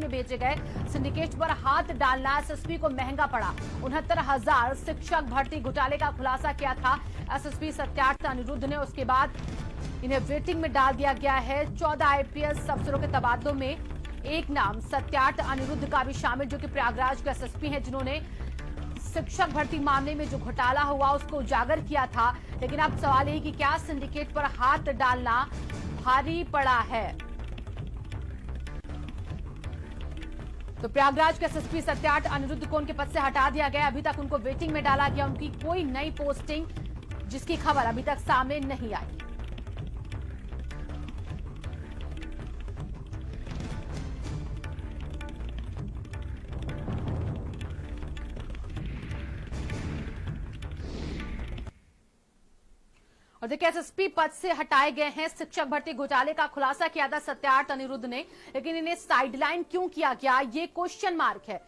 Waiting में भेजे गए सिंडिकेट पर हाथ डालना एसएसपी को महंगा पड़ा। 69,000 शिक्षक भर्ती घोटाले का खुलासा किया था एसएसपी सत्यार्थ अनिरुद्ध ने। उसके बाद इन्हें वेटिंग में डाल दिया गया है। 14 आईपीएस अफसरों के तबादलों में एक नाम सत्यार्थ अनिरुद्ध का भी शामिल, जो कि प्रयागराज के एसएसपी हैं, जिन्होंने शिक्षक भर्ती मामले में जो घोटाला हुआ उसको उजागर किया था। लेकिन अब सवाल है कि क्या सिंडिकेट पर हाथ डालना भारी पड़ा है। तो प्रयागराज के एसएसपी सत्यार्थ अनिरुद्ध को उनके पद से हटा दिया गया। अभी तक उनको वेटिंग में डाला गया। उनकी कोई नई पोस्टिंग जिसकी खबर अभी तक सामने नहीं आई। और देखिए एसएसपी पद से हटाए गए हैं। शिक्षक भर्ती घोटाले का खुलासा किया था सत्यार्थ अनिरुद्ध ने, लेकिन इन्हें साइडलाइन क्यों किया गया, ये क्वेश्चन मार्क है।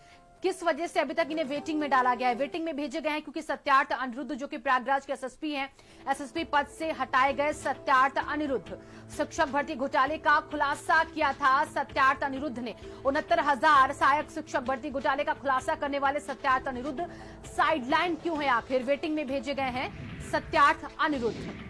किस वजह से अभी तक इन्हें वेटिंग में डाला गया है। वेटिंग में भेजे गए हैं क्योंकि सत्यार्थ अनिरुद्ध, जो कि प्रयागराज के एसएसपी हैं, एसएसपी पद से हटाए गए सत्यार्थ अनिरुद्ध। शिक्षक भर्ती घोटाले का खुलासा किया था सत्यार्थ अनिरुद्ध ने। 69,000 सहायक शिक्षक भर्ती घोटाले का खुलासा करने वाले सत्यार्थ अनिरुद्ध साइडलाइन क्यों है, आखिर वेटिंग में भेजे गए हैं सत्यार्थ अनिरुद्ध।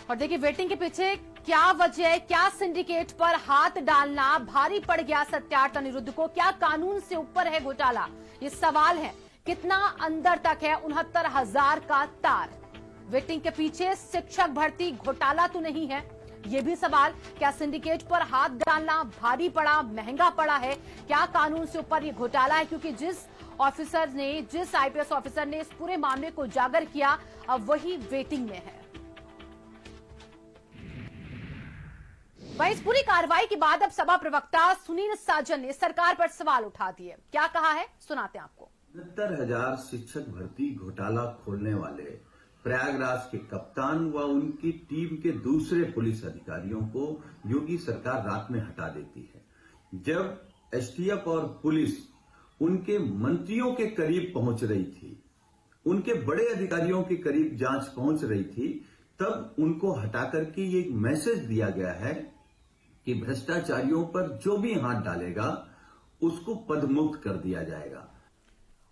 और देखिए वेटिंग के पीछे क्या वजह है, क्या सिंडिकेट पर हाथ डालना भारी पड़ गया सत्यार्थ अनिरुद्ध को, क्या कानून से ऊपर है घोटाला, ये सवाल है। कितना अंदर तक है 69,000 का तार। वेटिंग के पीछे शिक्षक भर्ती घोटाला तो नहीं है, ये भी सवाल। क्या सिंडिकेट पर हाथ डालना भारी पड़ा, महंगा पड़ा है, क्या कानून से ऊपर ये घोटाला है। क्योंकि जिस आईपीएस ऑफिसर ने इस पूरे मामले को उजागर किया, अब वही वेटिंग में है। वहीं इस पूरी कार्रवाई के बाद अब सभा प्रवक्ता सुनील साजन ने सरकार पर सवाल उठा दिए। क्या कहा है, सुनाते हैं आपको। 69,000 शिक्षक भर्ती घोटाला खोलने वाले प्रयागराज के कप्तान व उनकी टीम के दूसरे पुलिस अधिकारियों को योगी सरकार रात में हटा देती है। जब एसटीएफ और पुलिस उनके मंत्रियों के करीब पहुंच रही थी, उनके बड़े अधिकारियों के करीब जांच पहुंच रही थी, तब उनको हटा करके ये एक मैसेज दिया गया है कि भ्रष्टाचारियों पर जो भी हाथ डालेगा उसको पदमुक्त कर दिया जाएगा।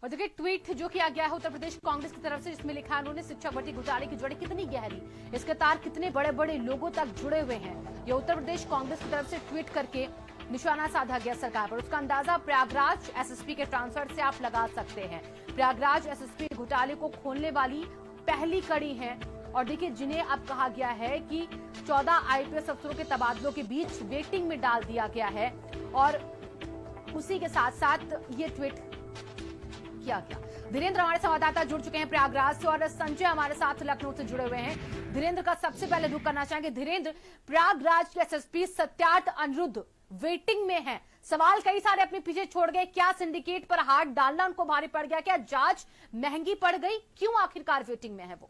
और देखिए ट्वीट जो किया गया है उत्तर प्रदेश कांग्रेस की तरफ से, जिसमें लिखा है उन्होंने शिक्षक भर्ती घोटाले की जड़ कितनी गहरी, इसके तार कितने बड़े बड़े लोगों तक जुड़े हुए हैं। ये उत्तर प्रदेश कांग्रेस की तरफ से ट्वीट करके निशाना साधा गया सरकार पर। उसका अंदाजा प्रयागराज एसएसपी के ट्रांसफर से आप लगा सकते हैं। प्रयागराज एसएसपी घोटाले को खोलने वाली पहली कड़ी है। और देखिए जिन्हें अब कहा गया है कि 14 आईपीएस अफसरों के तबादलों के बीच वेटिंग में डाल दिया गया है। और उसी के साथ साथ ये ट्वीट किया गया। धीरेन्द्र हमारे संवाददाता जुड़ चुके हैं प्रयागराज से, और संजय हमारे साथ लखनऊ से जुड़े हुए हैं। धीरेन्द्र का सबसे पहले रुख करना चाहेंगे। धीरेन्द्र, प्रयागराज के एसएसपी सत्यार्थ अनिरुद्ध वेटिंग में है, सवाल कई सारे अपने पीछे छोड़ गए। क्या सिंडिकेट पर हाथ डालना उनको भारी पड़ गया, क्या जांच महंगी पड़ गई, क्यों आखिरकार वेटिंग में है वो?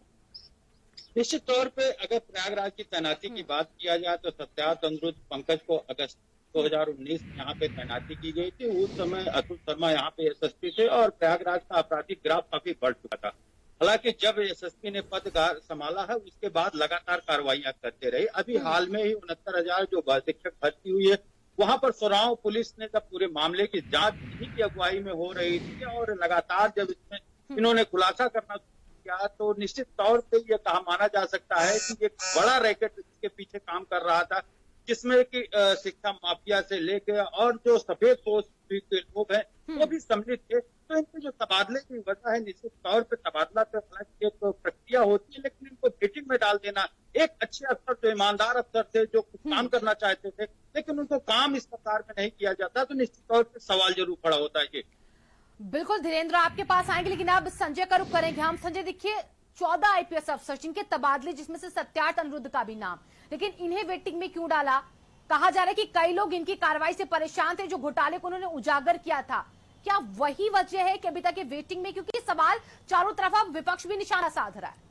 निश्चित तौर पे अगर प्रयागराज की तैनाती की बात किया जाए तो सत्यार्थ अनिरुद्ध पंकज को अगस्त 2019 में यहाँ पे तैनाती की गई थी। उस समय अतुल शर्मा यहाँ पे एसएसपी थे और प्रयागराज का आपराधिक ग्राफ काफी बढ़ चुका था। हालांकि जब एसएसपी ने पदभार संभाला है उसके बाद लगातार कार्रवाइयां करते रहे। अभी हाल में ही 69,000 जो शिक्षक भर्ती हुई है, वहां पर सोराव पुलिस ने जब पूरे मामले की जांच इन्हीं की अगुवाई में हो रही थी और लगातार जब इसमें इन्होंने खुलासा करना किया तो निश्चित तौर पे ये कहा माना जा सकता है कि एक बड़ा रैकेट इसके पीछे काम कर रहा था, जिसमें कि शिक्षा माफिया से लेकर और जो सफेद पोष के लोग हैं वो भी सम्मिलित थे। तो इनके जो तबादले की वजह है, निश्चित तौर पे तबादला तो हालांकि एक प्रक्रिया होती है, लेकिन इनको वेटिंग में डाल देना, एक अच्छे अफसर जो ईमानदार अफसर थे जो काम करना चाहते थे लेकिन उनको काम इस प्रकार में नहीं किया जाता, तो निश्चित तौर पर सवाल जरूर खड़ा होता है। ये बिल्कुल धीरेन्द्र आपके पास आएंगे, लेकिन अब संजय का रुख करेंगे हम। संजय देखिए 14 आईपीएस अफसर जिनके तबादले, जिसमें से सत्यार्थ अनिरुद्ध का भी नाम, लेकिन इन्हें वेटिंग में क्यों डाला? कहा जा रहा है कि कई लोग इनकी कार्रवाई से परेशान थे, जो घोटाले को उन्होंने उजागर किया था। क्या वही वजह है कि अभी तक ये वेटिंग में? क्योंकि सवाल चारों तरफ अब विपक्ष भी निशाना साध रहा है।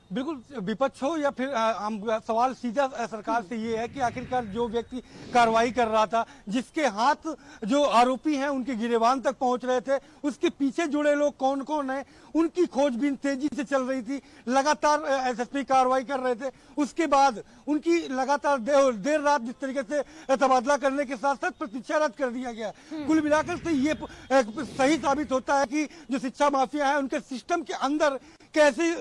बिल्कुल, विपक्ष हो या फिर हम सवाल सीधा सरकार से ये है कि आखिरकार जो व्यक्ति कार्रवाई कर रहा था, जिसके हाथ जो आरोपी हैं उनके गिरेबान तक पहुंच रहे थे, उसके पीछे जुड़े लोग कौन कौन हैं, उनकी खोजबीन तेजी से चल रही थी। लगातार एसएसपी कार्रवाई कर रहे थे। उसके बाद उनकी लगातार देर रात जिस तरीके से तबादला करने के साथ साथ प्रतीक्षा रद्द कर दिया गया। कुल मिलाकर से ये सही साबित होता है कि जो शिक्षा माफिया है उनके सिस्टम के अंदर कैसे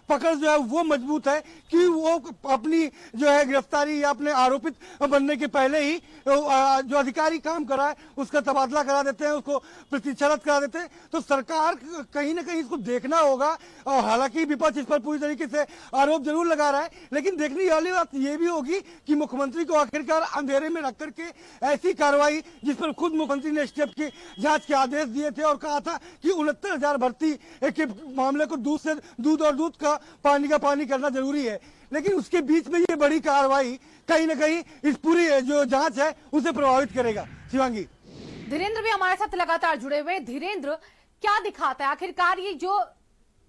पकड़ जो है वो मजबूत है कि वो अपनी जो है गिरफ्तारी या अपने आरोपित बनने के पहले ही जो अधिकारी काम कर रहा है उसका तबादला करा देते हैं, उसको प्रतीक्षारत करा देते हैं। तो सरकार कहीं ना कहीं इसको देखना होगा। और हालांकि विपक्ष इस पर पूरी तरीके से आरोप जरूर लगा रहा है, लेकिन देखने वाली बात ये भी होगी कि मुख्यमंत्री को आखिरकार अंधेरे में रख करके ऐसी कार्रवाई जिस पर खुद मुख्यमंत्री ने स्टेप की जांच के आदेश दिए थे और कहा था कि 69,000 भर्ती के मामले को दूध और दूध का पानी करना जरूरी है, लेकिन उसके बीच में ये बड़ी कार्रवाई कहीं ना कहीं इस पूरी जो जांच है उसे प्रभावित करेगा। शिवांगी, धीरेन्द्र भी हमारे साथ लगातार जुड़े हुए। धीरेन्द्र, क्या दिखाता है आखिरकार ये जो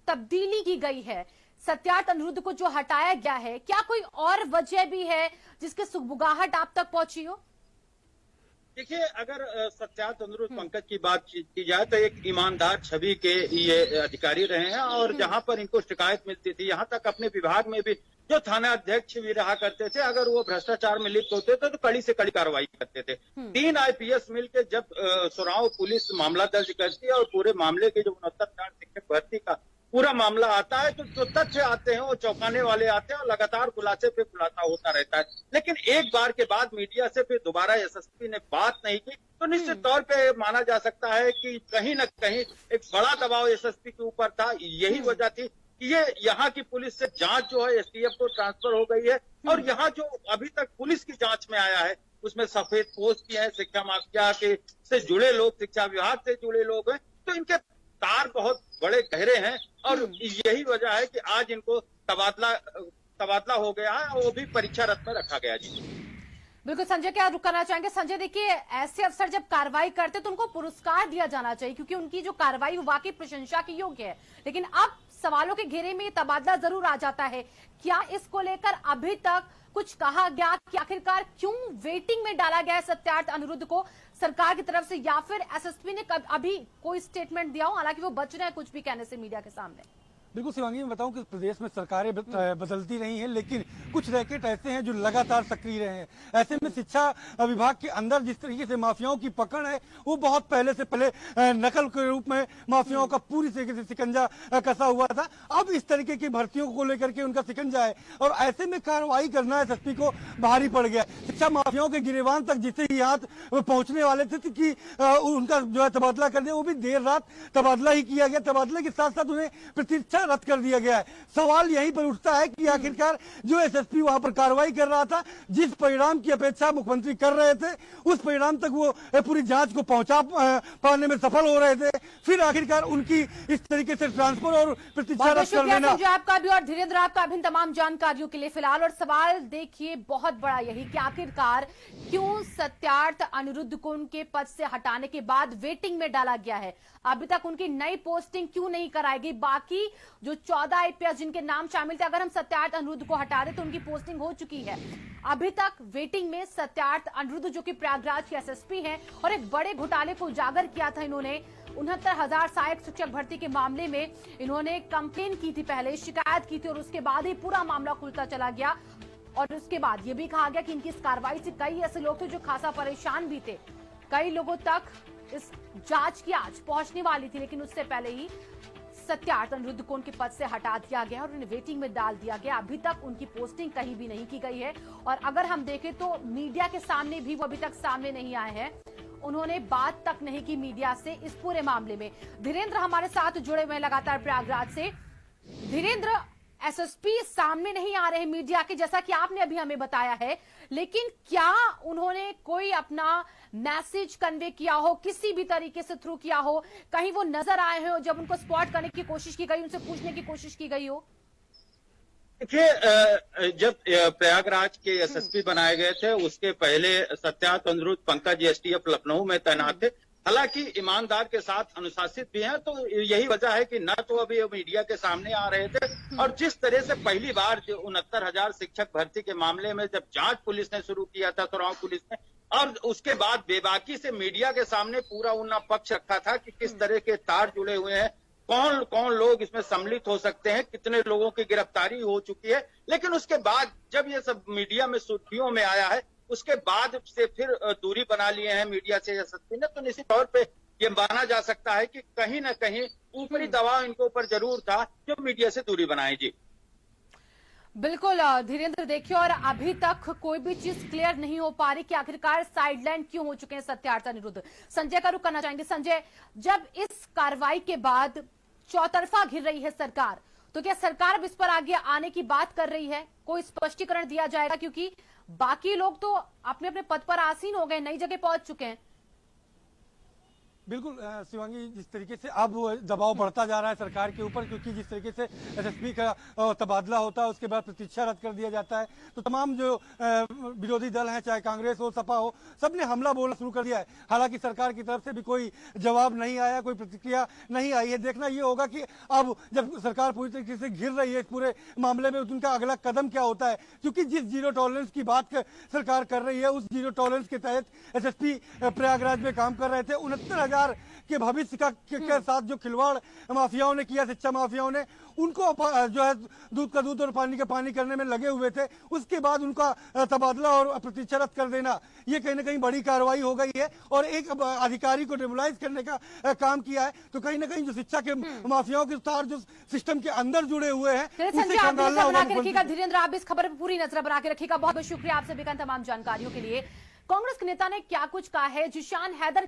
तब्दीली की गई है, सत्यार्थ अनिरुद्ध को जो हटाया गया है, क्या कोई और वजह भी है जिसकी सुगबुगाहट आप तक पहुंची हो? देखिए, अगर सत्यार्थ अनिरुद्ध पंकज की बात की जाए तो एक ईमानदार छवि के ये अधिकारी रहे हैं और जहां पर इनको शिकायत मिलती थी, यहाँ तक अपने विभाग में भी जो थाना अध्यक्ष भी रहा करते थे, अगर वो भ्रष्टाचार में लिप्त होते थे तो कड़ी से कड़ी कार्रवाई करते थे। 3 आईपीएस मिलकर जब सुराव पुलिस मामला दर्ज करती है और पूरे मामले के जो 69,000 शिक्षक भर्ती का पूरा मामला आता है तो जो तथ्य आते हैं वो चौंकाने वाले आते हैं और लगातार खुलासे पे खुलासा होता रहता है। लेकिन एक बार के बाद मीडिया से फिर दोबारा एसएसपी ने बात नहीं की तो निश्चित तौर पे माना जा सकता है कि कहीं न कहीं एक बड़ा दबाव एसएसपी के ऊपर था। यही वजह थी कि ये यहाँ की पुलिस से जांच जो है एसटीएफ को ट्रांसफर हो गई है और यहाँ जो अभी तक पुलिस की जांच में आया है उसमें सफेद पोस्ट की है, शिक्षा माफिया के से जुड़े लोग, शिक्षा विभाग से जुड़े लोग हैं, तो इनके तार बहुत बड़े गहरे हैं और यही वजह है कि आज इनको तबादला हो गया है और वो भी परीक्षा रथ में रखा गया। जी बिल्कुल संजय, क्या रुक करना चाहेंगे? संजय, देखिए, ऐसे अफसर जब कार्रवाई करते तो उनको पुरस्कार दिया जाना चाहिए क्योंकि उनकी जो कार्रवाई वाकई प्रशंसा के योग्य है, लेकिन अब सवालों के घेरे में तबादला जरूर आ जाता है। क्या इसको लेकर अभी तक कुछ कहा गया कि आखिरकार क्यों वेटिंग में डाला गया है सत्यार्थ अनिरुद्ध को सरकार की तरफ से, या फिर एसएसपी ने अभी कोई स्टेटमेंट दिया हो? हालांकि वो बच रहे हैं कुछ भी कहने से मीडिया के सामने। बिल्कुल शिवांगी, मैं बताऊं कि प्रदेश में सरकारें बदलती रही हैं, लेकिन कुछ रैकेट ऐसे हैं जो लगातार सक्रिय रहे हैं। ऐसे में शिक्षा विभाग के अंदर जिस तरीके से माफियाओं की पकड़ है वो बहुत पहले से नकल के रूप में माफियाओं का पूरी तरीके से शिकंजा कसा हुआ था। अब इस तरीके की भर्तियों को लेकर के उनका शिकंजा है और ऐसे में कार्रवाई करना एसएसपी को भारी पड़ गया। शिक्षा माफियाओं के गिरेबान तक जिसे ही हाथ पहुंचने वाले थे कि उनका जो है तबादला कर दिया, वो भी देर रात तबादला ही किया गया। तबादले के साथ साथ उन्हें प्रतीक्षा रद्द कर दिया गया है। सवाल यहीं पर उठता है कि आखिरकार जो एसएसपी वहां पर कार्रवाई कर रहा था, जिस परिणाम की अपेक्षा मुख्यमंत्री कर रहे थे, उस परिणाम तक वो पूरी जांच को पहुंचा पाने में सफल हो रहे थे, फिर आखिरकार उनकी इस तरीके से ट्रांसफर और प्रतीक्षा रद्द कर देना। आपका भी और धीरेन्द्र आपका भी तमाम जानकारियों के लिए फिलहाल। और सवाल देखिए बहुत बड़ा यही कि आखिरकार क्यों सत्यार्थ अनिरुद्ध को उनके पद से हटाने के बाद वेटिंग में डाला गया है? अभी तक उनकी नई पोस्टिंग क्यों नहीं कराई गई? बाकी जो 14 आईपीएस जिनके नाम शामिल थे, अगर हम सत्यार्थ अनिरुद्ध को हटा दें तो उनकी पोस्टिंग हो चुकी है। अभी तक वेटिंग में सत्यार्थ अनिरुद्ध जो कि प्रयागराज के एसएसपी हैं और एक बड़े घोटाले को उजागर किया था इन्होंने। 69,000 सहायक शिक्षक भर्ती के मामले में इन्होंने कंप्लेन की थी, पहले शिकायत की थी और उसके बाद ही पूरा मामला खुलता चला गया। और उसके बाद ये भी कहा गया कि इनकी इस कार्रवाई से कई ऐसे लोग थे जो खासा परेशान भी थे। कई लोगों तक इस जांच की आज पहुंचने वाली थी, लेकिन उससे पहले ही सत्यार्थ अनिरुद्ध को उनके पद से हटा दिया गया और उन्हें वेटिंग में डाल दिया गया। अभी तक उनकी पोस्टिंग कहीं भी नहीं की गई है और अगर हम देखें तो मीडिया के सामने भी वो अभी तक सामने नहीं आए हैं। उन्होंने बात तक नहीं की मीडिया से इस पूरे मामले में। धीरेन्द्र हमारे साथ जुड़े हुए हैं लगातार प्रयागराज से। धीरेन्द्र, एसएसपी सामने नहीं आ रहे मीडिया के, जैसा कि आपने अभी हमें बताया है, लेकिन क्या उन्होंने कोई अपना मैसेज कन्वे किया हो, किसी भी तरीके से थ्रू किया हो? कहीं वो नजर आए हो जब उनको स्पॉट करने की कोशिश की गई, उनसे पूछने की कोशिश की गई हो? देखिए, जब प्रयागराज के एसएसपी बनाए गए थे उसके पहले सत्यार्थ अनिरुद्ध पंकज एसटीएफ लखनऊ में तैनात थे। हालांकि ईमानदार के साथ अनुशासित भी हैं, तो यही वजह है कि न तो अभी मीडिया के सामने आ रहे थे, और जिस तरह से पहली बार जो 69,000 शिक्षक भर्ती के मामले में जब जांच पुलिस ने शुरू किया था, चुनाव पुलिस ने, और उसके बाद बेबाकी से मीडिया के सामने पूरा उनका पक्ष रखा था कि किस तरह के तार जुड़े हुए हैं, कौन कौन लोग इसमें सम्मिलित हो सकते हैं, कितने लोगों की गिरफ्तारी हो चुकी है। लेकिन उसके बाद जब ये सब मीडिया में सुर्खियों में आया है, उसके बाद से फिर दूरी बना लिए हैं मीडिया से एसएसपी ने, तो निश्चित तौर पे ये माना जा सकता है कि कहीं ना कहीं ऊपरी दबाव इनके ऊपर जरूर था जो मीडिया से दूरी बनाए। जी बिल्कुल धीरेन्द्र, देखिए, और अभी तक कोई भी चीज क्लियर नहीं हो पा रही कि आखिरकार साइडलाइन क्यों हो चुके हैं सत्यार्थ अनिरुद्ध। संजय का रुख करना चाहेंगे। संजय, जब इस कार्रवाई के बाद चौतरफा घिर रही है सरकार, तो क्या सरकार अब इस पर आगे आने की बात कर रही है? कोई स्पष्टीकरण दिया जाएगा? क्योंकि बाकी लोग तो अपने अपने पद पर आसीन हो गए, नई जगह पहुंच चुके हैं। बिल्कुल शिवांगी, जिस तरीके से अब दबाव बढ़ता जा रहा है सरकार के ऊपर, क्योंकि जिस तरीके से एसएसपी का तबादला होता है उसके बाद प्रतीक्षा रद्द कर दिया जाता है, तो तमाम जो विरोधी दल हैं, चाहे कांग्रेस हो, सपा हो, सबने हमला बोलना शुरू कर दिया है। हालांकि सरकार की तरफ से भी कोई जवाब नहीं आया, कोई प्रतिक्रिया नहीं आई है। देखना ये होगा कि अब जब सरकार पूरी तरीके से घिर रही है इस पूरे मामले में, उनका अगला कदम क्या होता है। क्योंकि जिस जीरो टॉलरेंस की बात सरकार कर रही है, उस जीरो टॉलरेंस के तहत एसएसपी प्रयागराज में काम कर रहे थे। 69,000 के भविष्य के साथ जो खिलवाड़ माफियाओं ने किया, शिक्षा माफियाओं ने, उनको जो है दूध का दूध और पानी का पानी करने में लगे हुए थे। उसके बाद उनका तबादला और प्रतीक्षा रद्द कर देना, ये कहीं ना कहीं बड़ी कार्रवाई हो गई है और एक अधिकारी को डेमोलाइज करने का काम किया है। तो कहीं ना कहीं जो शिक्षा के माफियाओं के तार जो सिस्टम के अंदर जुड़े हुए हैं, संजय, आप बना के रखिएगा। धीरेन्द्र, आप इस खबर पर पूरी नजर बना के रखिएगा। बहुत बहुत शुक्रिया आपसे बेगन तमाम जानकारियों के लिए। कांग्रेस के नेता ने क्या कुछ कहा है, जिशान हैदर